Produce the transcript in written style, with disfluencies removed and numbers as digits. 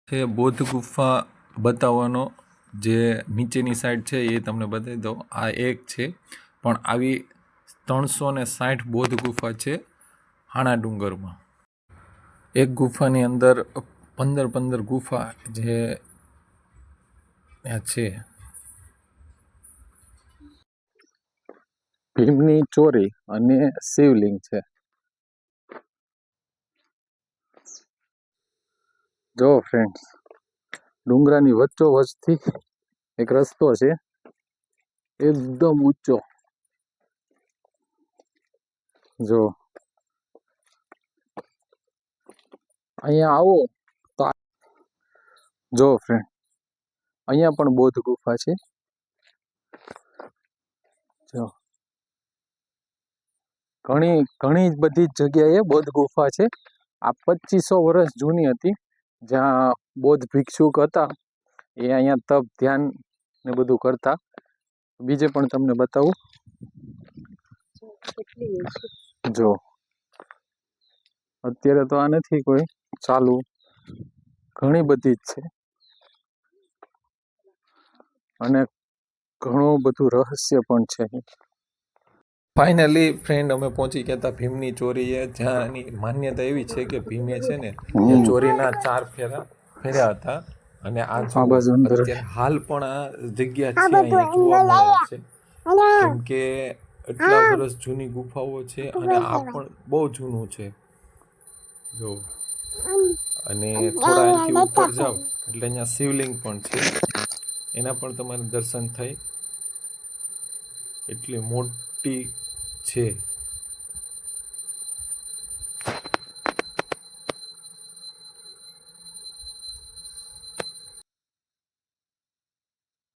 છે બૌદ્ધ ગુફા બતાવવાનો જે નીચેની સાઈડ છે એ તમને બતાવી દઉં. આ એક છે, પણ આવી 360 બૌદ્ધ ગુફા છે હાણા ડુંગરમાં. એક ગુફાની અંદર 15 ગુફા જે છે. ભીમની ચોરી અને શિવલિંગ છે. જો ફ્રેન્ડ્સ, ડુંગરાની વચ્ચોવચથી એક રસ્તો છે, એકદમ ઊંચો. જો અહીંયા આવો તો જો ફ્રેન્ડ, અહીંયા પણ બૌદ્ધ ગુફા છે. જો ઘણી બધી જગ્યાએ બૌદ્ધ ગુફા છે. આ 2500 વર્ષ જૂની હતી, જ્યાં બૌદ્ધ ભિક્ષુક હતા એ અહીંયા તપ ધ્યાન ને બધું કરતા. બીજે પણ તમને બતાવું. જો અત્યારે તો આ નથી કોઈ ચાલુ, ઘણી બધી જ છે અને ઘણું બધું રહસ્ય પણ છે. ફાઇનલી ફ્રેન્ડ, અમે પહોંચી ગયા હતા ભીમની ચોરીએ, જ્યાંની માન્યતા એવી છે કે ભીમે છે ને એ ચોરીના 4 ફેરા ફેર્યા હતા. અને આ અત્યારે હાલ પણ આ જગ્યા છે અહીંયા જોવા મળે છે, કેમ કે એટલા વર્ષ જૂની ગુફાઓ છે અને આ પણ બહુ જૂનું છે. જો અને થોડા અહીંથી ઉપર જાઓ એટલે અહીંયા શિવલિંગ પણ છે, એના પણ તમારે દર્શન થાય. એટલી મોટી છે.